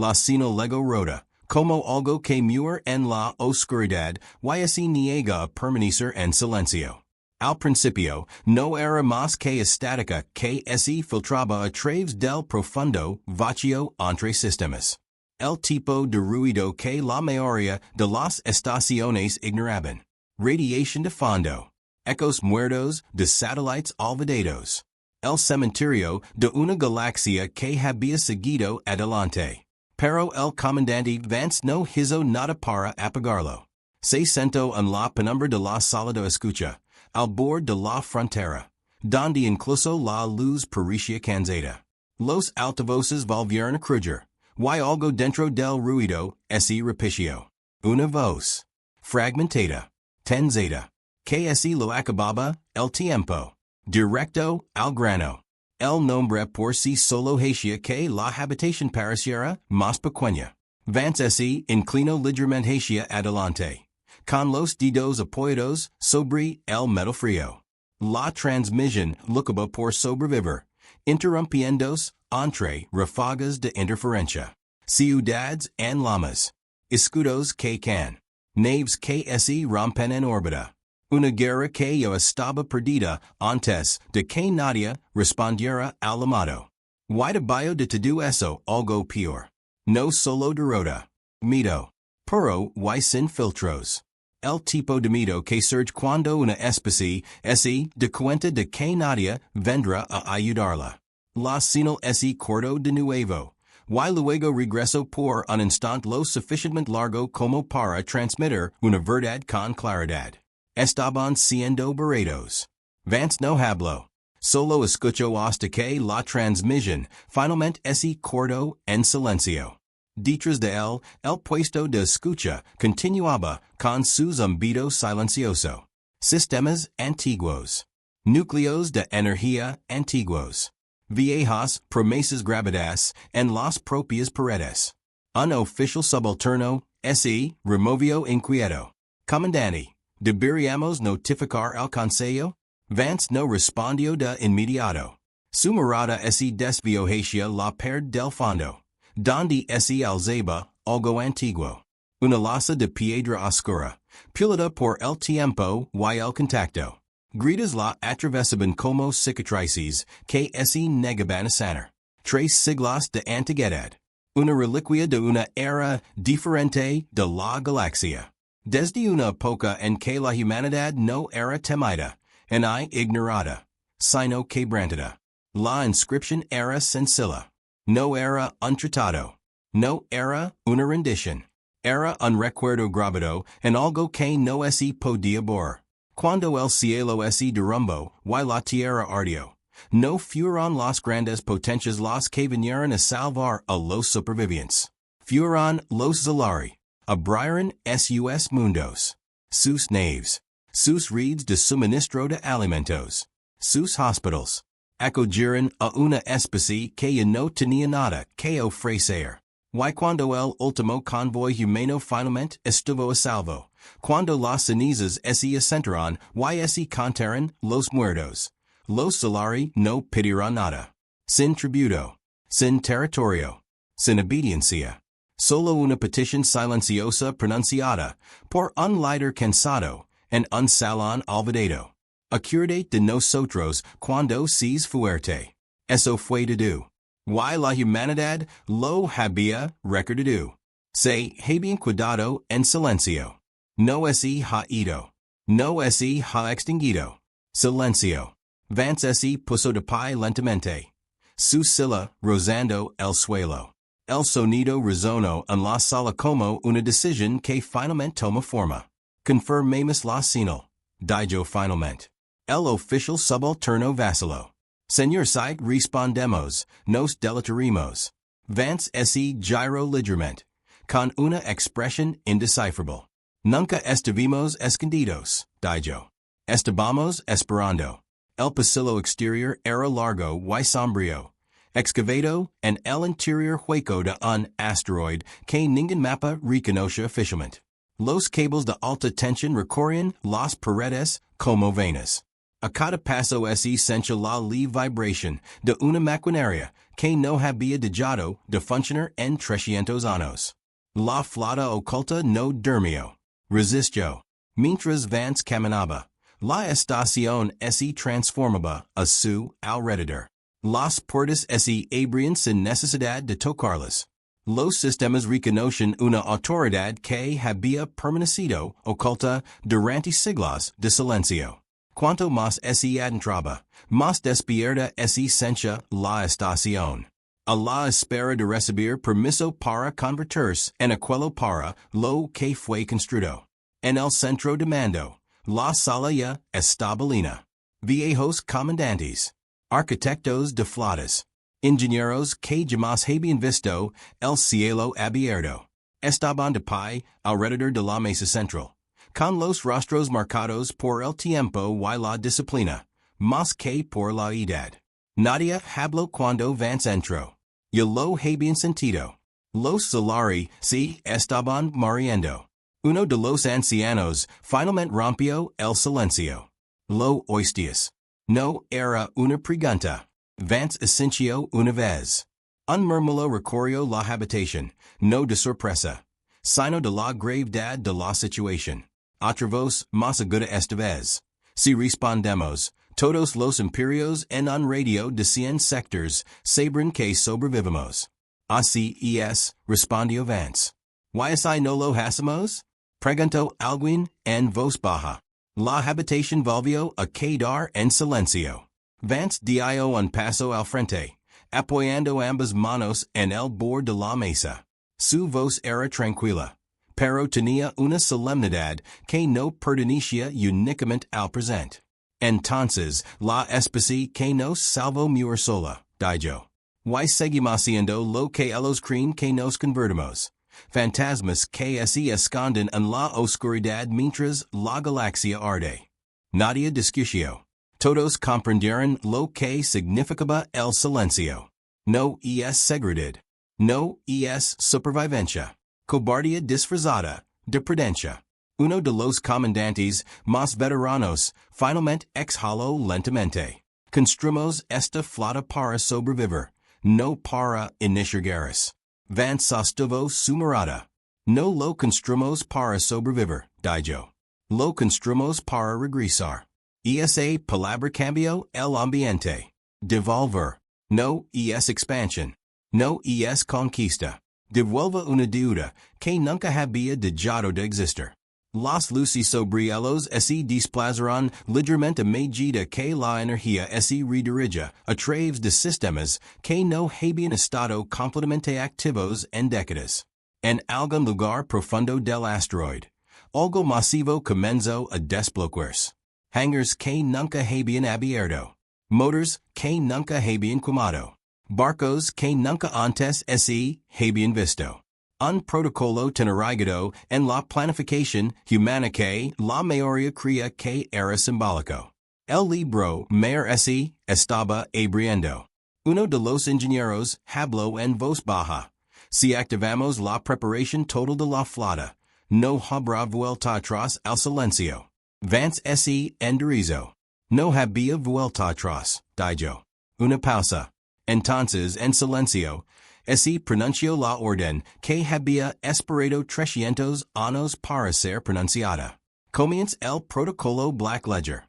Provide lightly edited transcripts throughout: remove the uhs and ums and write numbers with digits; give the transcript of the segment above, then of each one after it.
La sino lego rota, como algo que muer en la oscuridad, y se niega a permanecer en silencio. Al principio, no era más que estática que se filtraba a través del profundo vacío entre sistemas. El tipo de ruido que la mayoría de las estaciones ignoraban. Radiación de fondo. Ecos muertos de satélites olvidados. El cementerio de una galaxia que había seguido adelante. Pero el comandante Vance no hizo nada para apagarlo. Se sentó en la penumbra de la sala de escucha, al borde de la frontera, donde incluso la luz parecía cansada. Los altavoces volvieron a crujir, y algo dentro del ruido se repitió. Una voz. Fragmentada. Tenzada. Que se lo acababa el tiempo. Directo al grano. El nombre por sí solo hacía que la habitación pareciera más pequeña. Vance se inclinó ligeramente hacia adelante, con los dedos apoyados sobre el metal frío. La transmisión lucaba por sobrevivir, interrumpiéndose entre ráfagas de interferencia. Ciudades en llamas. Escudos que caen. Naves que se rompen en órbita. Una guerra que yo estaba perdida antes de que nadie respondiera al llamado. Y debajo de todo eso algo peor. No solo derrota. Miedo. Puro y sin filtros. El tipo de miedo que surge cuando una especie se da cuenta de que nadie vendrá a ayudarla. La señal se cortó de nuevo. Y luego regresó por un instante lo suficientemente largo como para transmitir una verdad con claridad. Estaban siendo baratos. Vance no habló. Solo escuchó hasta que la transmisión finalmente se cortó en silencio. Detrás de él, el puesto de escucha continuaba con su zumbido silencioso. Sistemas antiguos. Núcleos de energía antiguos. Viejas promesas grabadas en las propias paredes. Un oficial subalterno se removió inquieto. Comandante. ¿Deberíamos notificar al consejo? Vance no respondió de inmediato. Su mirada se desvió hacia la pared del fondo, donde se alzaba algo antiguo. Una losa de piedra oscura, pulida por el tiempo y el contacto. Gritas la atravesaban como cicatrices que se negaban a sanar. 3 siglos de antigüedad. Una reliquia de una era diferente de la galaxia. Desde una época en que la humanidad no era temida, ni ignorada, sino quebrantada. La inscripción era sencilla. No era un tratado. No era una rendición. Era un recuerdo grabado en algo que no se podía borrar. Cuando el cielo se derrumbó y la tierra ardió, no fueron las grandes potencias las que vinieron a salvar a los supervivientes. Fueron los Zelari. Abrieron sus mundos, sus naves, sus redes de suministro de alimentos, sus hospitals. Acogieron a una especie que ya no tenía nada que ofrecer. Y cuando el último convoy humano finalmente estuvo a salvo, cuando las cenizas se asentaron y se contaron los muertos, los Zelari no pidieron nada. Sin tributo, sin territorio, sin obediencia. Solo una petición silenciosa pronunciada por un líder cansado en un salón olvidado. Acuérdate de nosotros cuando seas fuerte. Eso fue todo. Y la humanidad lo había recordado. Se habían cuidado en silencio. No se ha ido. No se ha extinguido. Silencio. Vance se puso de pie lentamente. Su silla rozando el suelo. El sonido resonó en la sala como una decisión que finalmente toma forma. Confirmemos la señal. Dijo finalmente. El oficial subalterno vaciló. Señor Sight respondemos, nos delataremos. Vance se giró ligeramente, con una expresión indescifrable. Nunca estuvimos escondidos, dijo. Estábamos esperando. El pasillo exterior era largo y sombrío. Excavado en el interior hueco de un asteroide que ningún mapa reconoce oficialmente. Los cables de alta tensión recorrían las paredes como venas. A cada paso es esencial la vibration de una maquinaria que no había dejado de funcionar en 300 años. La flota oculta no durmió. Resistió. Mientras Vance caminaba. La estación se transformaba a su alrededor. Las puertas se abrían sin necesidad de tocarlas. Los sistemas reconocen una autoridad que había permanecido oculta durante siglos de silencio. Cuanto más se adentraba, más despierta se sentía la estación. A la espera de recibir permiso para convertirse en aquello para lo que fue construido. En el centro de mando, la sala ya estaba llena. Viejos comandantes. Arquitectos de flotas. Ingenieros que jamás habían visto el cielo abierto. Estaban de pie alrededor de la mesa central, con los rostros marcados por el tiempo y la disciplina, más que por la edad. Nadie habló cuando Vance entró. Y lo habían sentido. Los Zelari se estaban muriendo. Uno de los ancianos finalmente rompió el silencio. Lo oístes. No era una pregunta. Vance asintió una vez. Un murmullo recorrió la habitación, no de sorpresa, sino de la gravedad de la situación. Otra voz más aguda esta vez. Si respondemos, todos los imperios en un radio de 100 sectores sabrán que sobrevivimos. Así es, respondió Vance. ¿Why si no lo hacemos? Preguntó alguien en voz baja. La habitación volvió a quedar en silencio. Vance dio un paso al frente, apoyando ambas manos en el borde de la mesa. Su voz era tranquila, pero tenía una solemnidad que no pertenecía únicamente al presente. Entonces, la especie que nos salvó murió sola, dijo. ¿Why seguimos haciendo lo que ellos creen que nos convertimos? Fantasmas que se esconden en la oscuridad mientras la galaxia arde. Nadie discutió. Todos comprendieron lo que significaba el silencio. No es seguridad. No es supervivencia. Cobardía disfrazada de prudencia. Uno de los comandantes más veteranos finalmente exhaló lentamente. Construimos esta flota para sobrevivir, no para iniciar guerras. Vance sostuvo su mirada. No lo construimos para sobrevivir, dijo. Lo construimos para regresar. Esa palabra cambió el ambiente. Devolver. No es expansión. No es conquista. Devuelve una deuda que nunca había dejado de existir. Las luces sobre ellos se desplazarán ligeramente a medida que la energía se redirige a través de sistemas que no habían estado completamente activos en décadas. En algún lugar profundo del asteroide, algo masivo comenzó a desbloquearse. Hangars que nunca habían abierto. Motors que nunca habían quemado. Barcos que nunca antes se habían visto. Un protocolo tenerigado en la planificación humana que la mayoría creía que era simbólico. El libro mayor se estaba abriendo. Uno de los ingenieros habló en voz baja. Si activamos la preparación total de la flota, no habrá vuelta atrás al silencio. Vance se enderezó. No había vuelta atrás, dijo. Una pausa. Entonces, en silencio, se pronunció la orden que había esperado 300 años para ser pronunciada. Comienza el protocolo Black Ledger.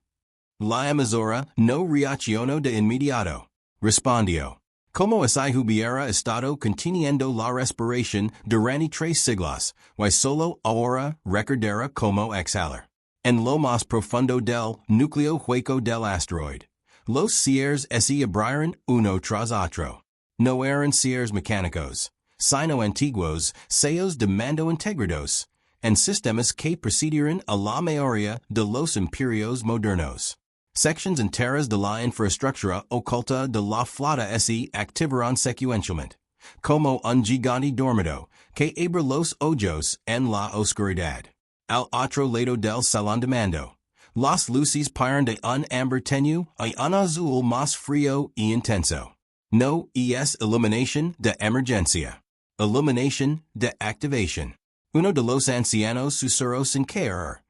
La emisora no reaccionó de inmediato. Respondió. Como si hubiera estado conteniendo la respiración durante 3 siglos, y solo ahora recordará cómo exhalar. En lo más profundo del núcleo hueco del asteroide, los cierres se abrieron uno tras otro. No eran cierres mecánicos, sino antiguos sellos de mando integrados, en sistemas que precedieron a la mayoría de los imperios modernos. Sections enteras de la infraestructura oculta de la flota se activaron secuencialmente, como un gigante dormido que abre los ojos en la oscuridad. Al otro lado del salón de mando, las luces paran de un amber tenue a un azul más frío y intenso. No es iluminación de emergencia. Iluminación de activación. Uno de los ancianos susurró sin querer.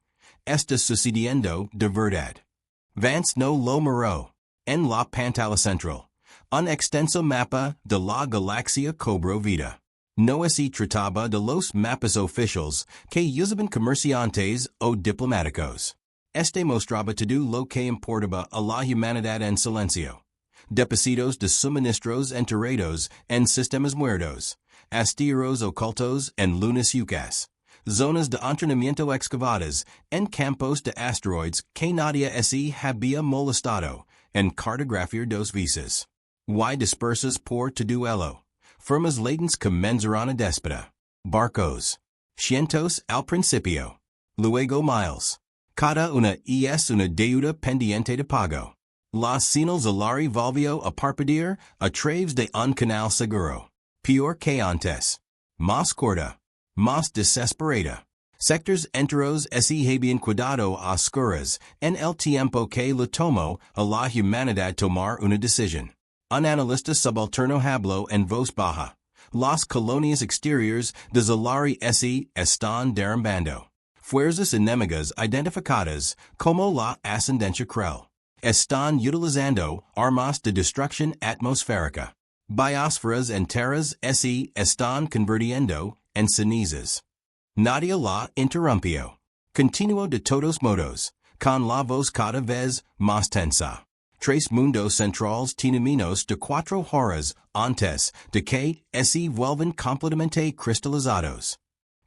Está sucediendo de verdad. Vance no lo moro. En la pantalla central. Un extenso mapa de la galaxia cobro vida. No se trataba de los mapas oficiales que usaban comerciantes o diplomáticos. Este mostraba todo lo que importaba a la humanidad en silencio. Depósitos de suministros enterrados en sistemas muertos. Astilleros ocultos en lunas yucas. Zonas de entrenamiento excavadas en campos de asteroides que nadie se había molestado en cartografiar dos veces. Y dispersas por todo elo. Firmas latentes comenzaron a despedir. Barcos. Cientos al principio. Luego miles. Cada una es una deuda pendiente de pago. Las señales Zelari volvió a parpadear a través de un canal seguro. Peor que antes. Más corta. Más desesperada. Sectores enteros se habían cuidado a oscuras en el tiempo que le tomó a la humanidad tomar una decisión. Un analista subalterno habló en voz baja. Las colonias exteriores de Zelari se están derrumbando. Fuerzas enemigas identificadas como la ascendencia Krell están utilizando armas de destrucción atmosférica. Biosferas enteras se están convirtiendo en cenizas. Nadie la interrumpió. Continuó de todos modos, con la voz cada vez más tensa. Tres mundos centrales tenemos de 4 horas antes de que se vuelvan completamente cristalizados.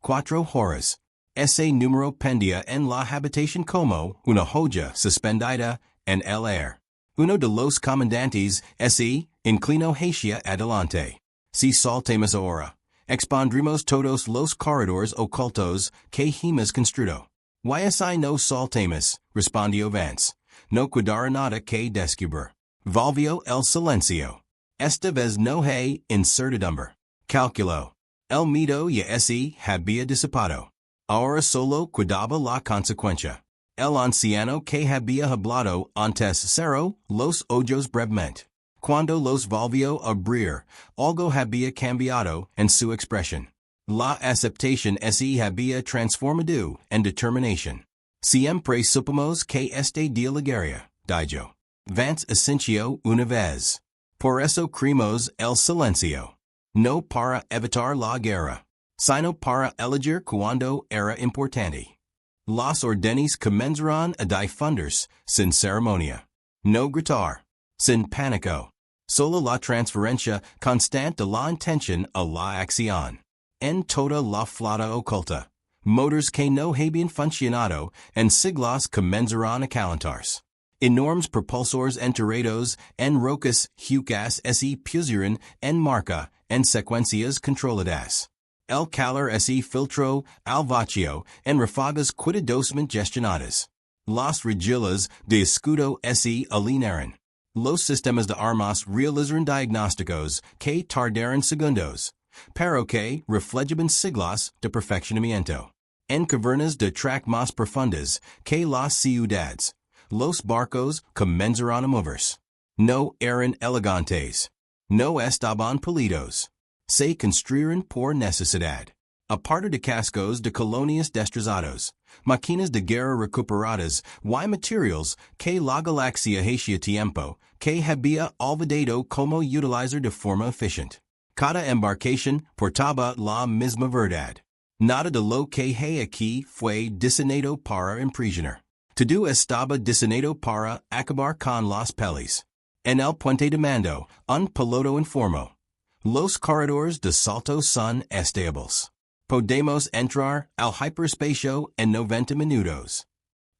4 horas. Ese número pendía en la habitación como una joya suspendida en el aire. Uno de los comandantes se inclinó hacia adelante. Si saltemos ahora, expondremos todos los corredores ocultos que hemos construido. Y no saltemos, respondió Vance. No quedará nada que descubrir. Volvió el silencio. Esta vez no hay incertidumbre. Calculó. El miedo ya se había disipado. Ahora solo quedaba la consecuencia. El anciano que había hablado antes cerró los ojos brevemente. Cuando los volvió a abrir, algo había cambiado en su expresión. La aceptación se había transformado en determinación. Siempre supimos que este día la guerra, dijo. Vance asintió una vez. Por eso creemos el silencio. No para evitar la guerra, sino para elegir cuando era importante. Las órdenes comenzaron a difundirse sin ceremonia. No gritar. Sin pánico. Solo la transferencia constante de la intención a la acción. En toda la flota oculta. Motors que no habían funcionado en siglos comenzaron a calentarse. Enormes propulsores enterrados en rocas huecas se pusieron en marcha en secuencias controladas. El calor se filtró al vacío en ráfagas cuidadosamente gestionadas. Las regilas de escudo se alinearon. Los sistemas de armas realizaron diagnósticos que tardaron segundos, pero que reflejaban siglos de perfeccionamiento. En cavernas de track más profundas que las ciudades, los barcos comenzaron a moverse. No eran elegantes. No estaban pulidos. Se construyeron por necesidad. Aparte de cascos de colonias destrozados, máquinas de guerra recuperadas y materials que la galaxia hacía tiempo que había olvidado cómo utilizar de forma eficiente. Cada embarcación portaba la misma verdad. Nada de lo que hay aquí fue diseñado para imprisionar. Todo estaba diseñado para acabar con las pelis. En el puente de mando, un piloto informó. Los corredores de salto son estables. Podemos entrar al hiperespacio en 90 minutos.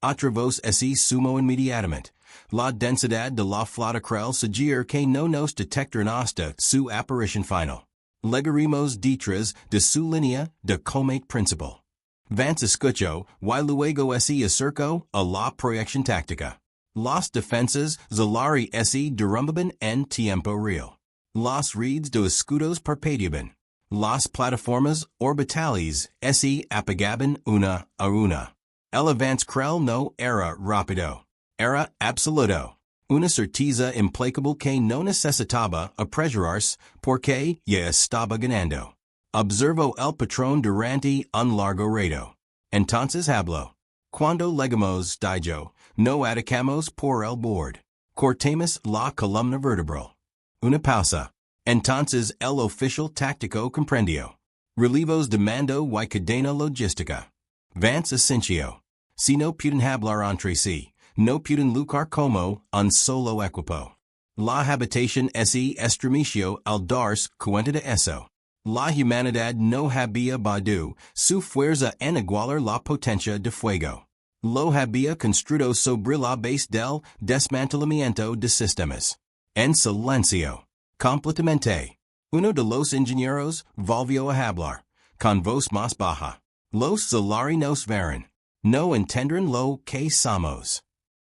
Otra voz se sumó inmediatamente. La densidad de la flota Krell sugiere que no nos detectaron hasta su aparición final. Llegaremos detrás de su línea de combate principal. Vance escuchó y luego se acercó a la proyección táctica. Las defensas Zelari se derrumbaban en tiempo real. Las redes de escudos parpadeaban. Las plataformas orbitales se apagaban una a una. El avance Krell no era rápido. Era absoluto. Una certeza implacable que no necesitaba apresurarse porque ya estaba ganando. Observó el patrón durante un largo rato. Entonces habló. Cuando legamos, dijo, no atacamos por el borde. Cortemos la columna vertebral. Una pausa. Entonces el oficial táctico comprendió. Relevos de mando y cadena logística. Vance ascencio. Si no pueden hablar entre sí, no pueden luchar como un solo equipo. La habitación se estremeció al darse cuenta de eso. La humanidad no había badu su fuerza en igualar la potencia de fuego. Lo había construido sobre la base del desmantelamiento de sistemas. En silencio. Completamente. Uno de los ingenieros volvió a hablar, con voz más baja. Los Zelari nos verán. No entendrán lo que somos.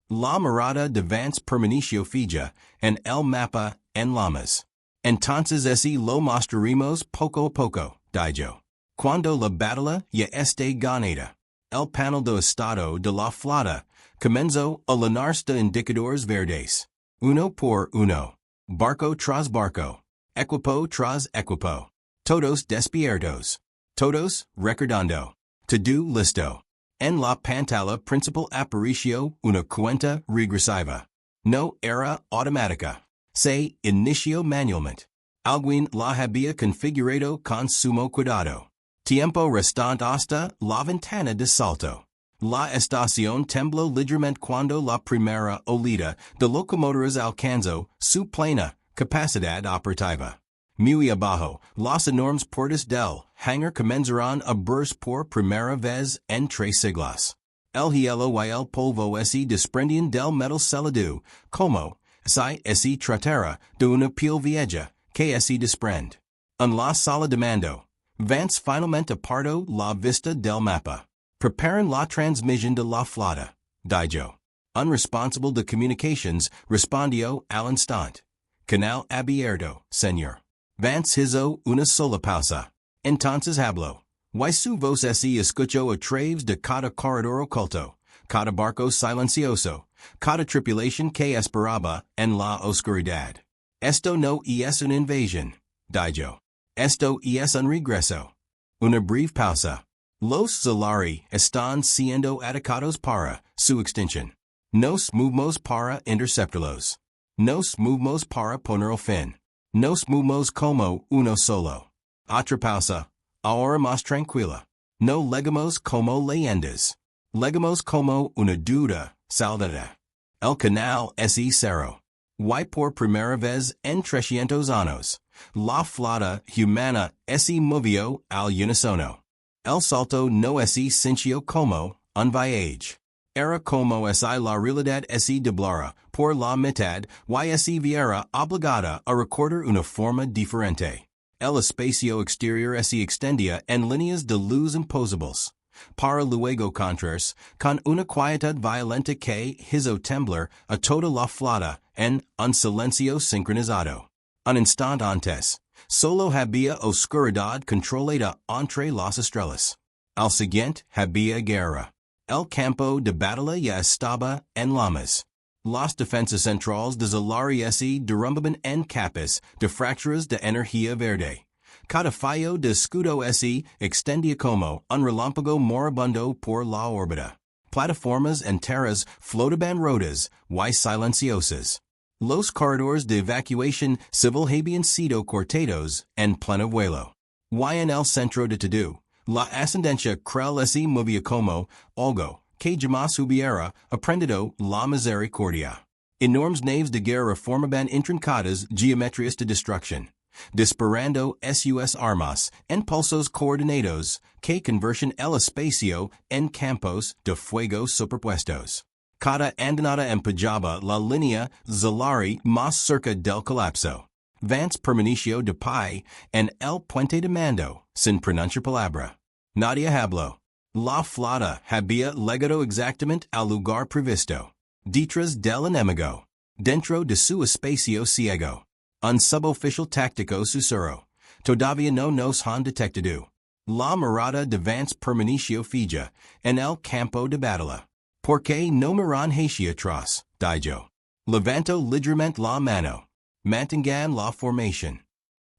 La mirada de Vance permaneció fija en el mapa en llamas. Entonces ese lo mostraremos poco a poco, dijo. Cuando la batalla ya esté ganada. El panel de estado de la flota comenzó a llenarse de indicadores verdes. Uno por uno. Barco tras barco. Equipo tras equipo. Todos despiertos. Todos recordando. To-do listo. En la pantalla principal apareció una cuenta regresiva. No era automática. Se inició manualmente. Alguien la había configurado con sumo cuidado. Tiempo restante hasta la ventana de salto. La estación tembló ligeramente cuando la primera olida de locomotores alcanzó su plena capacidad operativa. Muy abajo, las enormes puertas del hangar comenzaron a abrirse por primera vez en 3 siglos. El hielo y el polvo se desprendían del metal selado, como se tratara de una piel vieja que se desprende. En la sala de mando, Vance finalmente apartó la vista del mapa. Preparen la transmisión de la flota, dijo. Un responsable de comunications respondió al instante. Canal abierto, señor. Vance hizo una sola pausa. Entonces habló. Y su voz se escuchó a través de cada corredor oculto, cada barco silencioso, cada tripulación que esperaba en la oscuridad. Esto no es una invasión, dijo. Esto es un regreso. Una breve pausa. Los Zelari están siendo atacados para su extinción. Nos movemos para interceptarlos. Nos movemos para poner fin. Nos movemos como uno solo. Otra pausa. Ahora más tranquila. No legamos como leyendas. Legamos como una duda saldada. El canal se cerró. Y por primera vez en 300 años, la flota humana se movió al unísono. El salto no se sintió como un viaje. Era como si la realidad se doblara por la mitad y se viera obligada a recordar una forma diferente. El espacio exterior se extendía en líneas de luz imposibles, para luego encontrarse con una quietud violenta que hizo temblar a toda la flota en un silencio sincronizado. Un instante antes, solo había oscuridad controlada entre las estrellas. Al siguiente había guerra. El campo de batalla ya estaba en llamas. Las defensas centrales de Zelari se derrumbaban en capas de fracturas de energía verde. Cada fallo de escudo se extendía como un relámpago moribundo por la órbita. Plataformas enteras flotaban rotas y silenciosas. Los corredores de evacuación civil habían sido cortados en pleno vuelo. Y en el centro de todo, la ascendencia cruel se movía como algo que jamás hubiera aprendido la misericordia. Enormes naves de guerra formaban intrincadas geometrías de destrucción, disparando sus armas en pulsos coordinados que convertían el espacio en campos de fuego superpuestos. Cada andanada empujaba la línea Zelari más cerca del colapso. Vance permaneció de pie en el puente de mando, sin pronunciar palabra. Nadie habló. La flota había llegado exactamente al lugar previsto. Detrás del enemigo. Dentro de su espacio ciego. Un suboficial táctico susurró. Todavía no nos han detectado. La mirada de Vance permaneció fija en el campo de batalla. ¿Por qué no miran hacia atrás? Dijo. Levantó ligeramente la mano. Mantengan la formación.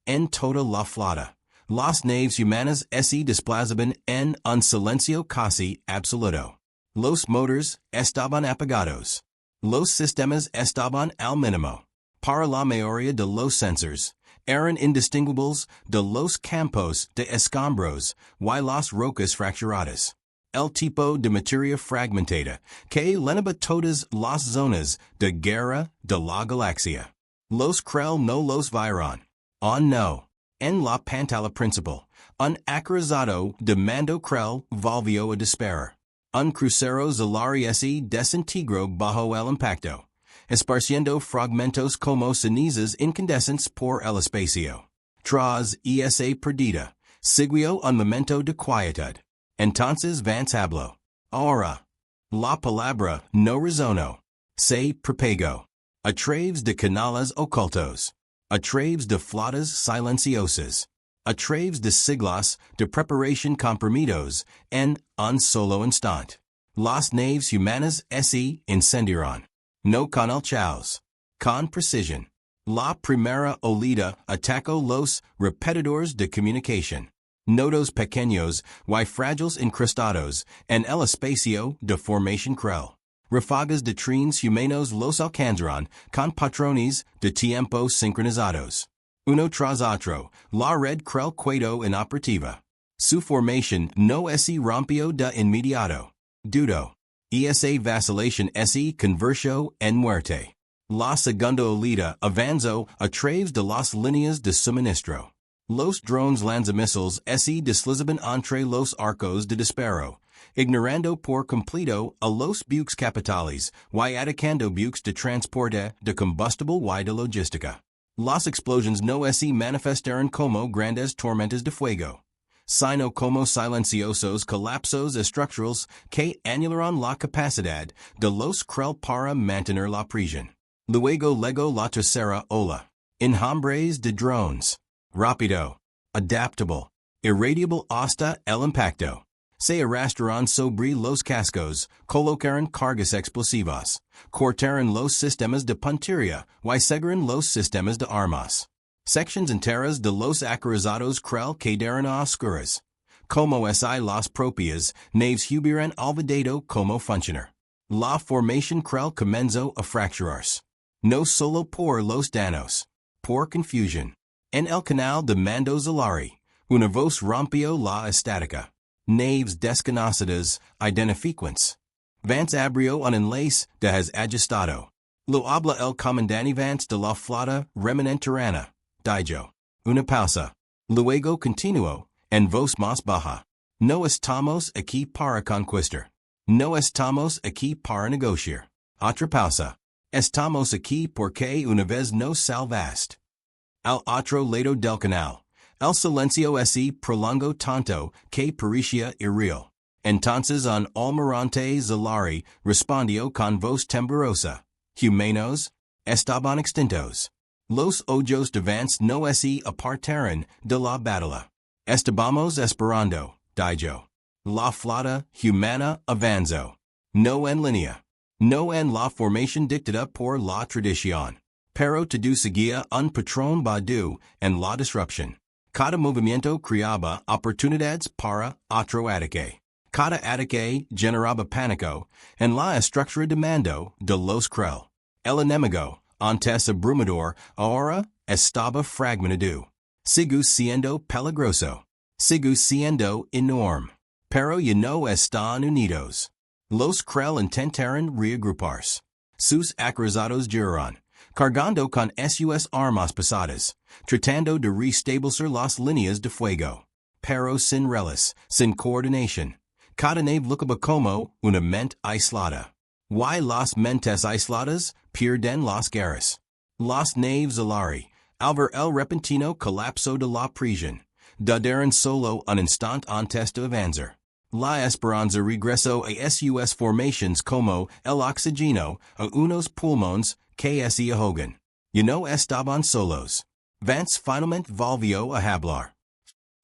En toda la flota, las naves humanas se desplazaban en un silencio casi absoluto. Los motores estaban apagados. Los sistemas estaban al mínimo. Para la mayoría de los sensors, eran indistinguibles de los campos de escombros y las rocas fracturadas. El tipo de materia fragmentada que llenaba todas las zonas de guerra de la galaxia. Los crel no los vieron. Oh no. En la pantalla principal, un acorazado de mando crel volvió a disparar. Un crucero Zelari se desintegró bajo el impacto, esparciendo fragmentos como cenizas incandescentes por el espacio. Tras esa perdida, siguió un momento de quietud. Entonces Vance habló. Ahora, la palabra no resonó. Se propagó. A través de canales ocultos. A través de flotas silenciosas. A través de siglos de preparación comprimidos en un solo instante. Las naves humanas se incendiaron. No con el caos. Con precision. La primera oleada atacó los repetidores de comunicación. Nodos pequeños y frágiles incrustados en el espacio de formación crel. Ráfagas de trenes humanos los alcanzaron con patrones de tiempo sincronizados. Uno tras otro, la red crel quedó inoperativa. Su formación no se rompió de inmediato. Dudó. Esa vacilación se convirtió en muerte. La segunda oleada avanzó a través de las líneas de suministro. Los drones lanzamisiles se deslizaban entre los arcos de disparo, ignorando por completo a los buques capitales y atacando buques de transporte de combustible y de logística. Las explosions no se manifestaron como grandes tormentas de fuego, sino como silenciosos colapsos estructurales que anularon la capacidad de los crel para mantener la presión. Luego llegó la tercera ola. Enjambres de drones. Rápido. Adaptable. Irradiable hasta el impacto. Se arrastraron sobre los cascos, colocaron cargas explosivas, cortaron los sistemas de puntería y cegaron los sistemas de armas. Sections enteras de los acorazados crel quedaron a oscuras. Como si las propias naves hubieran olvidado cómo funcionar. La formación crel comenzó a fracturarse. No solo por los daños. Por confusión. En el canal de mando Zelari, una voz rompió la estática. Naves desconocidas, identificantes. Vance abrió un enlace desajustado. Lo habla el comandante Vance de la flota remanenterana. Dijo. Una pausa. Luego continuó, en voz más baja. No estamos aquí para conquistar. No estamos aquí para negociar. Otra pausa. Estamos aquí porque una vez nos salvaste. Al otro lado del canal. El silencio se prolongó tanto que parecía irreal. Entonces un almirante Zelari respondió con voz temblorosa. Humanos estaban extintos. Los ojos de Vance no se apartaron de la batalla. Estábamos esperando, dijo. La flota humana avanzó. No en línea. No en la formación dictada por la tradición. Pero todo seguía un patrón badu en la disrupción. Cada movimiento creaba oportunidades para otro ataque. Cada ataque generaba pánico en la estructura de mando de los crel. El enemigo, antes abrumador, ahora estaba fragmentado. Siguió siendo peligroso. Siguió siendo enorme. Pero ya no están unidos. Los crel intentaron reagruparse. Sus acorazados giraron, cargando con sus armas pesadas, tratando de restablecer las líneas de fuego. Pero sin relas, sin coordinación. Cada nave lucaba como una mente aislada. Y las mentes aisladas pierden las guerras. Las naves Zelari, al ver el repentino colapso de la prisión, dudaron solo un instante antes de avanzar. La esperanza regresó a sus formations como el oxígeno a unos pulmones que se ahogan. Ya no estaban solos. Vance finalmente volvió a hablar.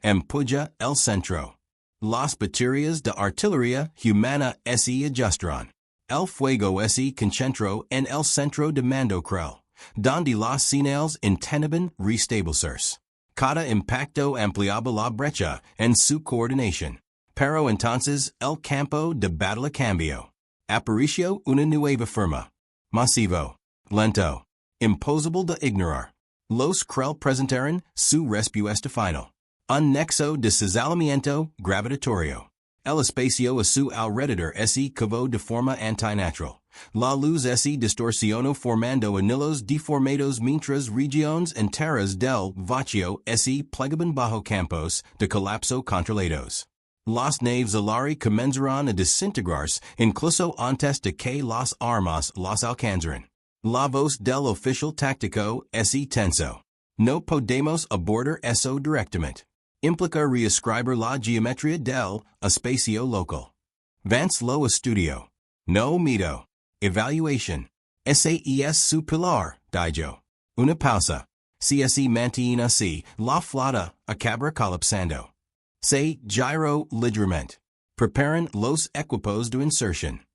Empuja el centro. Las baterías de artillería humana se ajustaron. El fuego se concentró en el centro de mando crel, donde las señales intentaban restablecerse. Cada impacto ampliaba la brecha en su coordinación. Pero entonces el campo de batalla cambió. Aparicio una nueva forma. Masivo. Lento. Imposible de ignorar. Los crel presentaron su respuesta final. Un nexo de deslizamiento gravitatorio. El espacio a su alrededor se cavó de forma antinatural. La luz se distorsionó formando anillos deformados mientras regiones enteras del vacío se plegaban bajo campos de colapso controlados. Las naves Zelari comenzaron a desintegrarse incluso antes de que las armas las alcanzaran. La voz del oficial táctico se tensó. No podemos abordar eso directamente. Implica reescribir la geometría del espacio local. Vance lo estudio. No mito. Evaluation. SAES su pilar, dijo. Una pausa. CSE mantiene así, la flota acaba colapsando. Se giro ligeramente. Preparan los equipos de inserción.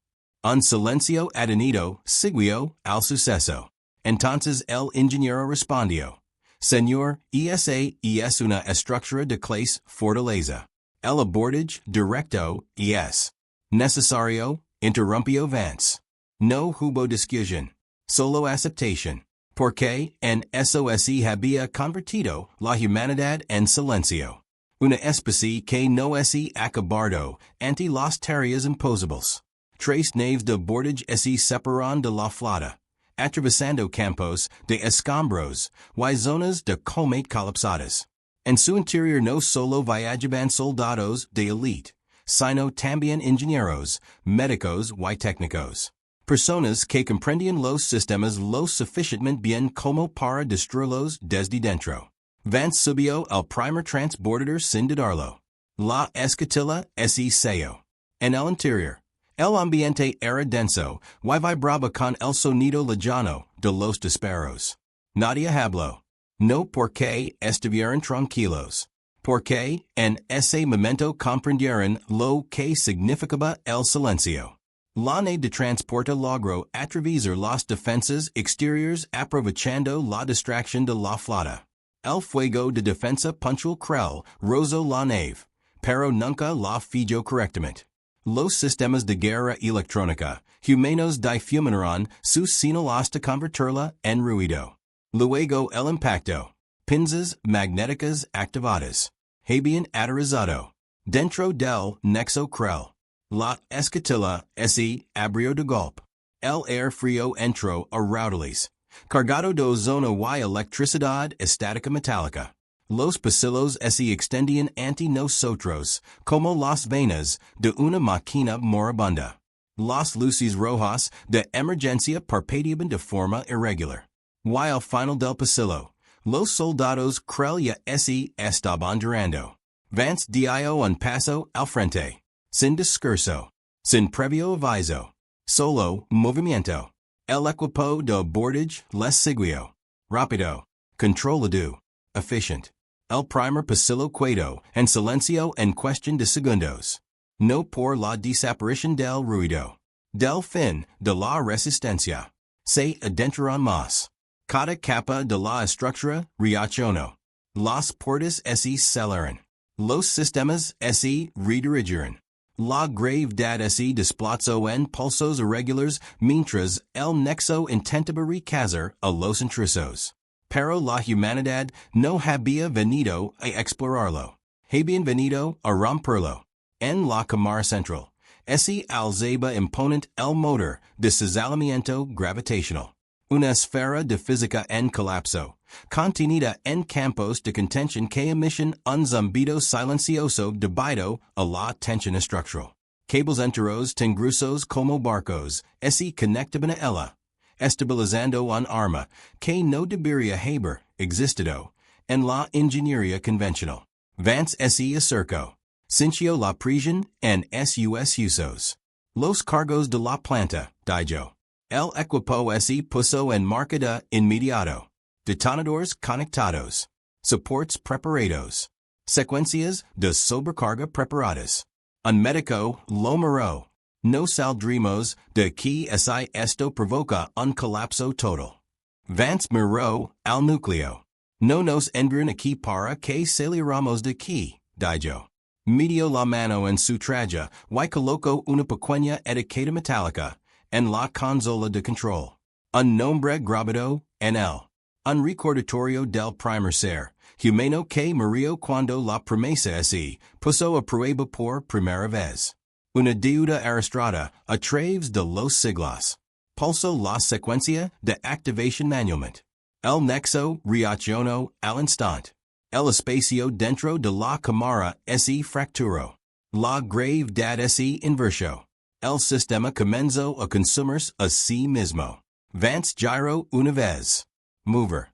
Un silencio adenido siguió al suceso. Entonces el ingeniero respondió. Señor, esa es una estructura de clase fortaleza. El abordaje directo es necesario, interrumpió Vance. No hubo discusión, solo aceptación. Porque en eso se había convertido la humanidad en silencio. Una especie que no se acabado ante las tareas imposibles. Tres naves de abordaje se separan de la flota. Atravesando campos de escombros y zonas de combate colapsadas. En su interior no solo viajaban soldados de élite, sino también ingenieros, médicos y técnicos. Personas que comprendían los sistemas lo suficientemente bien como para destruirlos desde dentro. Vance subió el primer transbordador sin dudarlo. La escotilla se selló. En el interior, el ambiente era denso y vibraba con el sonido lejano de los disparos. Nadie habló. No porque estuvieran tranquilos. Porque en ese momento comprendieron lo que significaba el silencio. La nave de transporte logró atravesar las defensas exteriores aprovechando la distracción de la flota. El fuego de defensa puntual crel rozó la nave, pero nunca la fijó correctamente. Los sistemas de guerra electrónica, humanos difuminaron su señal hasta convertirla en ruido. Luego el impacto. Pinzas magnéticas activadas. Habían aterrizado. Dentro del nexo crel. La escotilla se abrió de golpe. El aire frío entró a raudales. Cargado de ozono y electricidad estática metálica. Los pasillos se extendían ante nosotros, como las venas de una máquina moribunda. Las luces rojas de emergencia parpadeaban de forma irregular. Y al final del pasillo, los soldados crel se estaban durando. Vance dio un paso al frente. Sin discurso. Sin previo aviso. Solo movimiento. El equipo de abordaje les siguió. Rápido. Controlado. Efficient. El primer pasillo quedó en silencio en cuestión de segundos. No por la desaparición del ruido. Del fin de la resistencia. Se adentraron más. Cada capa de la estructura reaccionó. Las puertas se cerraron. Los sistemas se redirigieron. La gravedad se desplazó en pulsos irregulares mientras el nexo intentaba recazar a los intrusos. Pero la humanidad no había venido a explorarlo. Habían venido a romperlo. En la cámara central, se alzaba imponente el motor de deslizamiento gravitacional. Una esfera de física en colapso, contenida en campos de contención que emiten un zumbido silencioso debido a la tensión estructural. Cables enteros tengrusos como barcos se conectaban a ella, estabilizando un arma que no debería haber existido en la ingeniería convencional. Vance se acercó. Sintió la presión en sus usos. Los cargos de la planta, dijo. El equipo se puso en marcha de inmediato. Detonadores conectados. Supports preparados. Secuencias de sobrecarga preparadas. Un médico lo miró. No saldremos de aquí si esto provoca un colapso total. Vance miró al núcleo. No nos envían aquí para que saliéramos de aquí, dijo. Medio la mano en su traje, y coloco una pequeña etiqueta metálica en la consola de control. Un nombre grabado en el. Un recordatorio del primer ser, humano que murió cuando la promesa se puso a prueba por primera vez. Una deuda arrastrada a través de los siglos. Pulso la secuencia de activación manualmente. El nexo reaccionó al instante. El espacio dentro de la cámara se fracturó. La gravedad se invirtió. El sistema comenzó a consumirse a sí mismo. Vance giro una vez. Mover.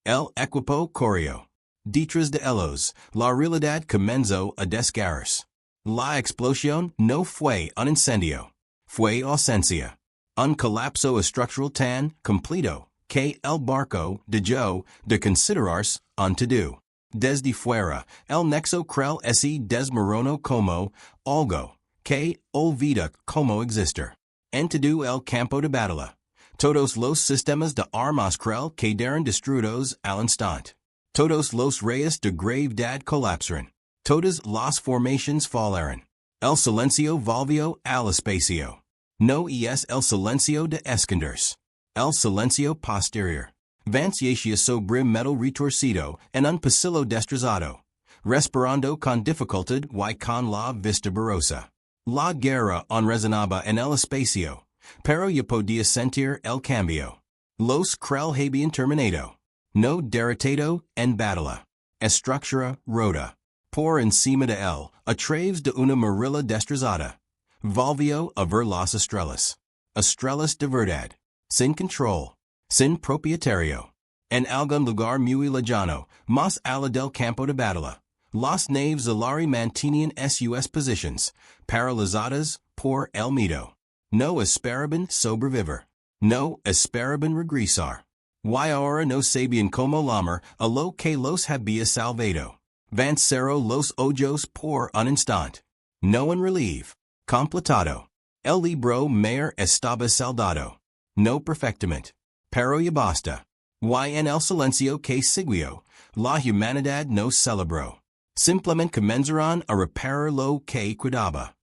El equipo corrió. Detrás de ellos, la realidad comenzó a desgarrarse. La explosión no fue un incendio. Fue ausencia. Un colapso estructural tan completo que el barco dejó de considerarse un todo. Desde fuera, el nexo crel se desmoronó como algo que olvida como existir. En todo el campo de batalla, todos los sistemas de armas crel quedaron destruidos al instante. Todos los reyes de gravedad colapsaron. Todas las formaciones fallaron. El silencio volvió al espacio. No es el silencio de esconderse. El silencio posterior. Vance yacia sobre metal retorcido en un pasillo destrozado. Respirando con dificultad y con la vista borrosa. La guerra resonaba en el espacio, pero yo podía sentir el cambio. Los crel habían terminado. No derrotado en batalla. Estructura rota. Por encima de él, a través de una muralla destrozada. Volvió a ver las estrellas. Estrellas de verdad. Sin control. Sin propietario. En algún lugar muy lejano, más allá del campo de batalla. Las naves Zelari mantenían sus posiciones, paralizadas por el miedo. No esperaban sobrevivir. No esperaban regresar. Y ahora no sabían cómo llamar a lo que los había salvado. Vance cerró los ojos por un instante. No en relief. Completado. El libro mayor estaba saldado. No perfectamente. Pero ya basta. Y en el silencio que siguió, la humanidad no celebró. Simplemente comenzaron a reparar lo que quedaba.